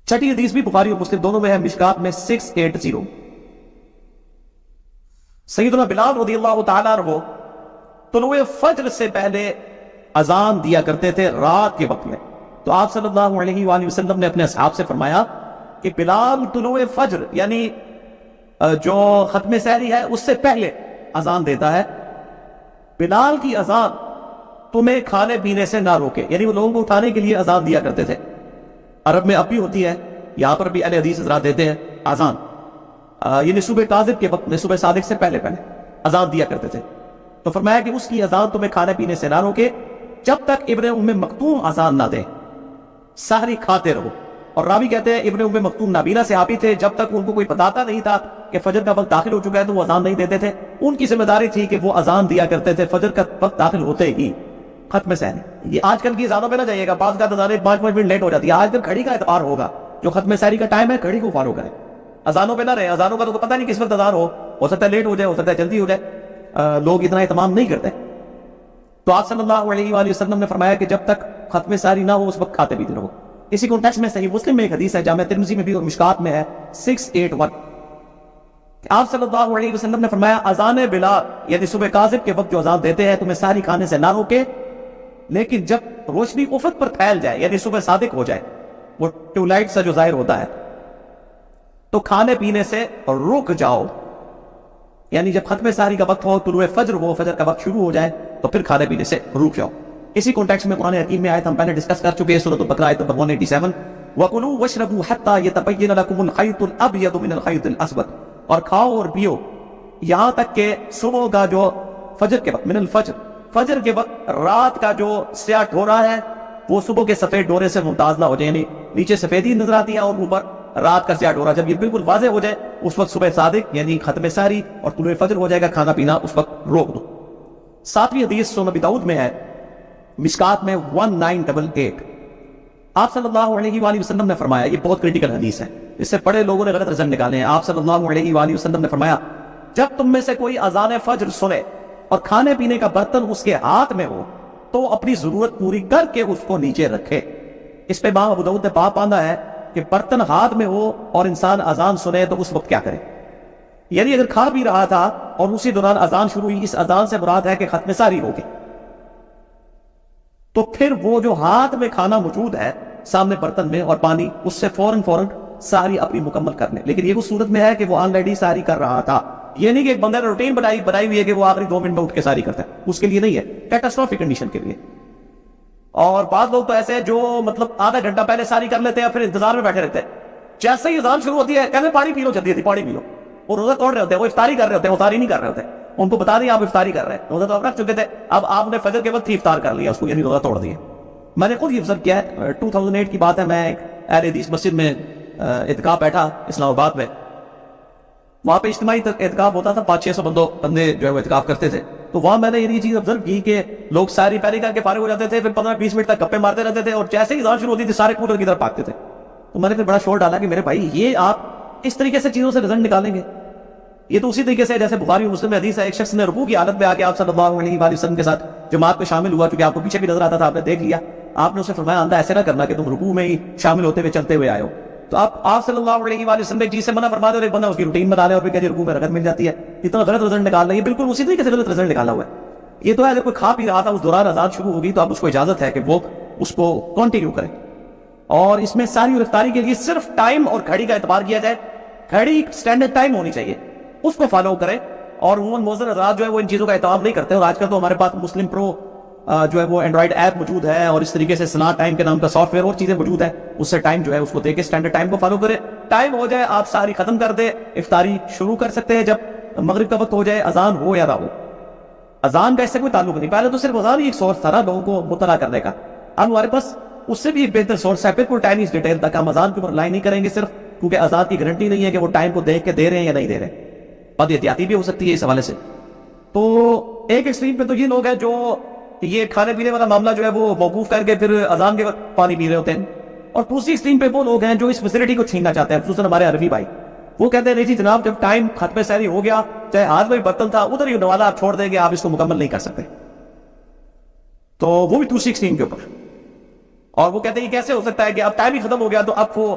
छठी हदीस भी बुखारी और मुस्लिम दोनों में है, मिशकात में 680। सैयदना बिलाल रज़ियल्लाहु ताला अन्हु तुलुए फज्र से पहले अजान दिया करते थे रात के वक्त में। तो आप सल्लल्लाहु अलैहि वसल्लम ने अपने असहाब से फरमाया कि बिलाल तुलुए फज्र यानी जो खत्म सहरी है उससे पहले अजान देता है। बिलाल की अजान तुम्हें खाने पीने से ना रोके, यानी वो लोगों को उठाने के लिए अजान दिया करते थे। अरब में अब भी होती है, यहां पर भी अहले हदीस हज़रात देते हैं अजान, ये निसूब काज़िब के वक्त, निसूब सादिक से पहले पहले अजान दिया करते थे। तो फरमाया कि उसकी अजान तुम्हें खाने पीने से ना रोके जब तक इब्ने उम्मे मक्तूम अजान ना दे, सहरी खाते रहो। और रावी कहते हैं इब्ने उम्मे मक्तूम नाबीना सहाबी थे, जब तक उनको कोई बताता नहीं था कि फजर का वक्त दाखिल हो चुका है तो वो अजान नहीं देते थे। उनकी जिम्मेदारी थी कि वो अजान दिया करते थे फजर का वक्त दाखिल होते ही खत्म सहरी। ये आजकल की अजानों में ना जाइएगा, बाद का अजानें 5-5 मिनट लेट हो जाती है। आजकल घड़ी का एतबार होगा, जो खत्म सहरी का टाइम है घड़ी को फॉलो करें, अजानों पे ना रहे। अजानों का तो पता नहीं किस वक्त अजान हो सकता है लेट हो जाए, हो सकता है जल्दी हो जाए, लोग इतना एहतमाम नहीं करते। तो आप सल्लल्लाहु अलैहि वसल्लम ने फरमाया कि जब तक खत्म सारी ना हो उस वक्त खाते पीते रहो। इसी कॉन्टेक्स्ट में सही मुस्लिम में एक हदीस है, जामे तिर्मिज़ी में भी और मिशकात में है 681। आप सल्लल्लाहु अलैहि वसल्लम ने फरमाया अजान बिलाल यानी सुबह काज़िब के वक्त जो अजान देते हैं तुम्हें सारी खाने से ना रोके, लेकिन जब रोशनी उफक पर फैल जाए यानी सुबह सादिक हो जाए, वो ट्यूबलाइट सा जो जाहिर होता है, तो खाने पीने से रुक जाओ। यानी जब खत्म सारी का वक्त हो, तुलुए फज्र हो, फजर का वक्त शुरू हो जाए, तो फिर खाने पीने से रुक जाओ। इसी कॉन्टेक्स्ट में कुरान हकीम में आयत हम पहले डिस्कस कर चुके हैं, सूरह बकरा आयत नंबर 187, वकुलू वशरबू हत्ता यतबय्यन लकुमुल खयतुल अबयदु मिनल खयतिल अस्वद, और खाओ और पियो यहां तक के सुबह का जो फजर के वक्त, मिनल फजर, फजर के वक्त रात का जो स्याह डोरा है वो सुबह के सफेद डोरे से मुमताज ना हो जाए, यानी नीचे सफेदी नजर आती है और ऊपर रात का स्याह डोरा। जब ये बिल्कुल वाज़ेह हो जाए उस वक्त सुबह सादिक यानी खत्म सारी और तुलुए फजर हो जाएगा, खाना पीना उस वक्त रोक दो। 7वीं हदीस सुनन अबी दाऊद में है, मिशकात में 1988। आप सल्लल्लाहु अलैहि वसल्लम ने फरमाया, ये बहुत क्रिटिकल हदीस है, इससे बड़े लोगों ने गलत रिजल्ट निकाले हैं। आप सल्लल्लाहु अलैहि वसल्लम ने फरमाया जब तुम में से कोई अजान फज्र सुने और खाने पीने का बर्तन उसके हाथ में हो तो अपनी जरूरत पूरी करके उसको नीचे रखे। इस पे इमाम अबू दाऊद ने बाप बांधा है कि बर्तन हाथ में हो और इंसान अजान सुने तो उस वक्त क्या करे। यानी अगर खा पी रहा था और उसी दौरान अजान शुरू हुई, इस अजान से मुराद है कि खत्म सारी होगी, तो फिर वो जो हाथ में खाना मौजूद है सामने बर्तन में और पानी, उससे फौरन सारी अपनी मुकम्मल कर ले। लेकिन ये उस सूरत में है कि वो ऑलरेडी सारी कर रहा था। ये नहीं कि एक बंदे ने रूटीन बनाई हुई है कि वो आखिरी 2 मिनट में उठ के सारी करता है, उसके लिए नहीं है, कैटास्ट्रोफिक कंडीशन के लिए। और बाद लोग तो ऐसे हैं जो मतलब आधा घंटा पहले सारी कर लेते हैं, फिर इंतजार में बैठे रहते हैं। जैसे ही अजान शुरू होती है कहते पानी पी लो, जल्दी जल्दी पानी पी लो। वो रोजा तोड़ रहे होते हैं, वो इफ्तारी कर रहे होते हैं, इफ्तारी नहीं कर रहे होते, उनको बता दें आप इफ्तारी कर रहे हैं। रोजा तो आप रख चुके थे, अब आपने फजर के वक्त ही इफ्तार कर लिया उसको, यानी रोजा तोड़ दिया। मैंने खुद ये ऑब्जर्व किया है, 2008 की बात है, मैं एक अहले हदीस मस्जिद में इत्काफ बैठा इस्लामाबाद में, वहां पे इज्तिमाई इत्काफ होता था, 500-600 बंदे जो है वो इत्काफ करते थे। तो वहां मैंने ये चीज ऑब्जर्व की कि लोग सारी पैरी करके फारिग हो जाते थे, फिर 15-20 मिनट तक गप्पे मारते रहते थे और जैसे ही अज़ान शुरू होती थी सारे कूलर की तरफ भागते थे। तो मैंने फिर बड़ा शोर डाला कि मेरे भाई ये आप इस तरीके से चीजों से रिजल्ट निकालेंगे, ये तो उसी तरीके से जैसे बुखारी और मुस्लिम में हदीस है, एक शख्स ने रुकू की हालत में आके आप सल्लल्लाहु अलैहि वसल्लम के साथ जमात में शामिल हुआ, क्योंकि आपको पीछे भी नजर आता था, आपने देख लिया, आपने उसे फरमाया अंदा ऐसे ना करना कि तुम रुकू में ही शामिल होते हुए चलते हुए आए हो। तो आप सल्लल्लाहु अलैहि वसल्लम जी से मना फरमा दे और एक बंदा उसकी रूटीन बना ले और फिर कहते रुकू में रगत मिल जाती है, इतना गलत रिजल्ट निकाल रही है, बिल्कुल उसी तरीके से गलत रिजल्ट निकाला हुआ है। ये तो है अगर कोई खा पी रहा था उस दौरान अजान शुरू होगी तो अब उसको इजाजत है कि वो उसको कंटिन्यू करे। और इसमें सारी गिरफ्तारी के लिए सिर्फ टाइम और घड़ी का एतबार किया जाए, घड़ी स्टैंडर्ड टाइम होनी चाहिए, उसको फॉलो करें। और उमूमन मौजूद हज़रात जो है वो इन चीज़ों का एहतमाम नहीं करते। और आजकल तो हमारे पास मुस्लिम प्रो जो है वो एंड्रॉइड ऐप मौजूद है और इस तरीके से सना टाइम के नाम का सॉफ्टवेयर और चीज़ें मौजूद है, उससे टाइम जो है उसको देके स्टैंडर्ड टाइम को फॉलो करें। टाइम हो जाए आप सारी खत्म कर दे, इफ्तारी शुरू कर सकते हैं जब मगरिब का वक्त हो जाए, अजान हो या ना हो। अजान का इससे कोई ताल्लुक नहीं, पहले तो सिर्फ अजान ही एक सोर्स था ना लोगों को मुतला करने का, अब हमारे पास उससे भी एक बेहतर सोर्स है, बिल्कुल टाइम इस डिटेल तक हम अजान के ऊपर लाइन नहीं करेंगे सिर्फ क्योंकि अजान की गारंटी नहीं है कि वो टाइम को देख के दे रहे हैं या नहीं दे रहे, बद एहतियाती भी हो सकती है इस हवाले से। तो एक एक्सट्रीम पे तो ये लोग हैं जो ये खाने पीने वाला मामला जो है वो मौकूफ करके फिर अजान के वक्त पानी पी रहे होते हैं, और दूसरी एक्सट्रीम पे वो लोग हैं जो इस फैसिलिटी को छीनना चाहते हैं, खुसूसन हमारे अरबी भाई, वो कहते हैं नहीं जी जनाब जब टाइम खत्म सहरी हो गया चाहे हाथ में बर्तन था उधर ही नवाला आप छोड़ देंगे, आप इसको मुकम्मल नहीं कर सकते। तो वो भी दूसरी एक्सट्रीम के ऊपर, और वो कहते हैं ये कैसे हो सकता है कि अब टाइम ही खत्म हो गया तो अब वो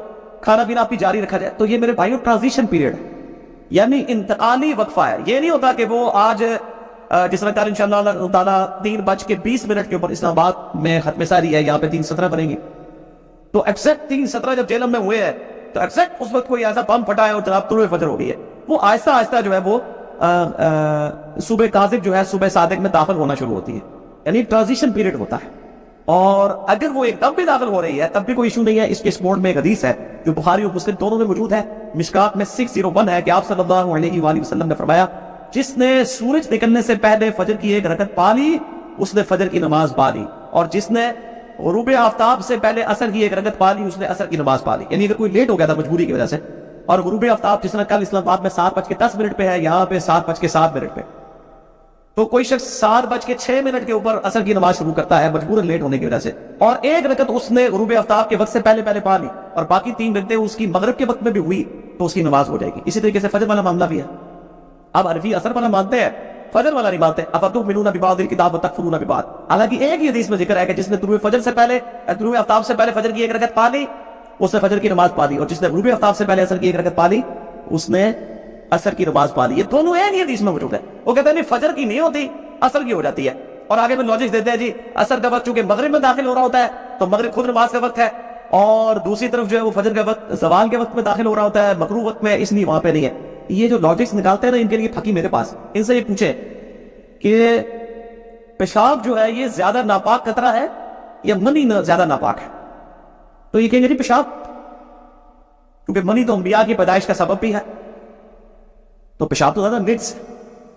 کھانا پینا آپ کی جاری رکھا جائے. تو یہ میرے بھائیوں ٹرانزیشن پیریڈ ہے, یعنی انتقالی وقفہ ہے. یہ نہیں ہوتا کہ وہ آج جس طرح انشاءاللہ تعالیٰ 3:20 کے اوپر اسلام آباد میں ختم ساری ہے, یہاں پہ 3:17 بنیں گی. تو ایکزیکٹ 3:17 جب جیلم میں ہوئے ہیں تو ایکزیکٹ اس وقت کوئی ایسا بم پھٹا ہے اور جناب طلوع فجر ہو گئی ہے. وہ آہستہ آہستہ جو ہے وہ صبح کاذب جو ہے صبح صادق میں داخل ہونا شروع ہوتی ہے, یعنی ٹرانزیشن پیریڈ ہوتا ہے. اور اگر وہ ایک دم بھی داخل ہو رہی ہے تب بھی کوئی ایشو نہیں ہے. اس کے سپورٹ میں ایک حدیث ہے جو بخاری اور مسلم دونوں میں موجود ہے, مشکات میں 601 ہے کہ آپ صلی اللہ علیہ وآلہ وسلم نے فرمایا, جس نے سورج نکلنے سے پہلے فجر کی ایک رکعت پا لی اس نے فجر کی نماز پا لی, اور جس نے غروب آفتاب سے پہلے عصر کی ایک رکعت پا لی اس نے عصر کی نماز پا لی. یعنی اگر کوئی لیٹ ہو گیا تھا مجبوری کی وجہ سے, اور غروب آفتاب جس طرح کل اسلام آباد میں 7:10 پہ ہے, یہاں پہ 7:07 پہ, تو کوئی شخص 7:06 کے اوپر عصر کی نماز شروع کرتا ہے مجبوراً لیٹ ہونے کی وجہ سے, اور ایک رکعت اس نے غروب آفتاب کے وقت سے پہلے پا لی, اور باقی 3 رکعتیں اس کی مغرب کے وقت میں بھی ہوئی تو اس کی نماز ہو جائے گی. اسی طریقے سے فجر والا معاملہ بھی ہے. اب عرفی اثر والا مانتے ہیں, فجر والا نہیں مانتے. افتؤمنون ببعض الکتاب وتکفرون ببعض. حالانکہ ایک ہی حدیث میں ذکر ہے کہ جس نے طلوع فجر سے پہلے طلوع آفتاب سے پہلے فجر کی ایک رکعت پا لی اس نے فجر کی نماز پا لی, اور جس نے غروب آفتاب سے پہلے عصر کی ایک رکعت پا لی اس نے عصر کی نماز پا لی. یہ دونوں ایک ہی حدیث میں موجود ہے. وہ کہتے ہیں نہیں فجر کی نہیں ہوتی عصر کی ہو جاتی ہے, اور آگے میں لاجک دیتے ہیں جی عصر کا وقت چونکہ مغرب میں داخل ہو رہا ہوتا ہے تو مغرب خود نماز کا وقت ہے, اور دوسری طرف جو ہے وہ فجر کا وقت زوال کے وقت میں داخل ہو رہا ہوتا ہے, مغروب وقت میں, اس لیے وہاں پہ نہیں ہے. یہ جو لاجکس نکالتے ہیں نا ان کے لیے پھکی میرے پاس. ان سے یہ پوچھے کہ پیشاب جو ہے یہ زیادہ ناپاک قطرہ ہے یا منی زیادہ ناپاک ہے, تو یہ کہیں گے جی پیشاب, کیونکہ منی تو انبیاء کی پیدائش کا سبب بھی ہے, تو پیشاب تو زیادہ نجس.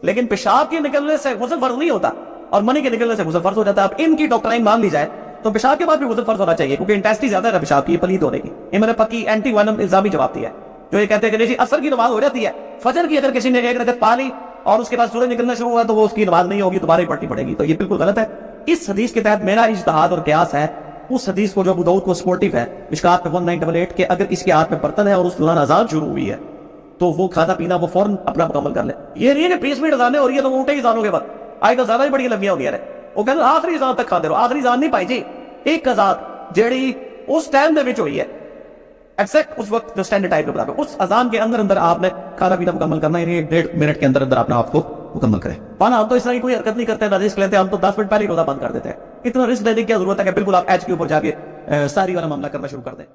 لیکن پیشاب کے نکلنے سے غسل فرض نہیں ہوتا اور منی کے نکلنے سے غسل فرض ہو جاتا ہے. اب ان کی ڈاکٹرائن مان لی جائے تو پیشاب کے بعد بھی غسل فرض ہونا چاہیے, کیونکہ انٹیسٹی زیادہ ہے پیشاب کی, پلید ہونے کی. یہ میں نے پکی اینٹی وینم الزامی جواب دیا ہے جو یہ کہتے ہیں کہ جی عصر کی نماز ہو جاتی ہے, فجر کی اگر کسی نے ایک رکعت پا لی اور اس کے بعد سورج نکلنا شروع ہوا تو وہ اس کی نماز نہیں ہوگی, دوبارہ ہی پڑھنی پڑے گی. تو یہ بالکل غلط ہے. اس حدیث کے تحت میرا اجتہاد اور قیاس ہے اس حدیث کو جو ابو داؤد کو سپورٹیو ہے مشکات میں 1988 کہ اگر اس کے ہاتھ میں برتن ہے اور اس دوران اذان شروع ہوئی ہے تو وہ کھانا پینا وہ فوراً اپنا مکمل کر لے. یہ نہیں ہے کہ 20 منٹ اذانیں ہو رہی ہے تو وہ اٹھے ہی اذانوں کے بعد آج تو زیادہ ہی بڑی لمبیاں ہو گیا رہے. وہ کہتے ہیں آخری اذان تک کھاتے رہو. آخری اذان نہیں پائی جی, ایک اذان جیڑی اس ٹائم دے وچ ہوئی ہے ایکزیکٹ اس وقت جو سٹینڈرڈ ٹائم کے برابر, اس اذان کے اندر آپ نے کھانا پینا مکمل کرنا ہے. 1.5 منٹ کے اندر اپنا آپ کو مکمل کریں. پانا ہم تو اس طرح کی کوئی حرکت نہیں کرتے, نہ رسک لیتے, ہم تو 10 منٹ پہلے روزہ بند کر دیتے ہیں. اتنا رسک لینے کی کیا ضرورت ہے کہ بالکل آپ ایچ کے اوپر جا کے ساری والا معاملہ کرنا شروع کر دیں.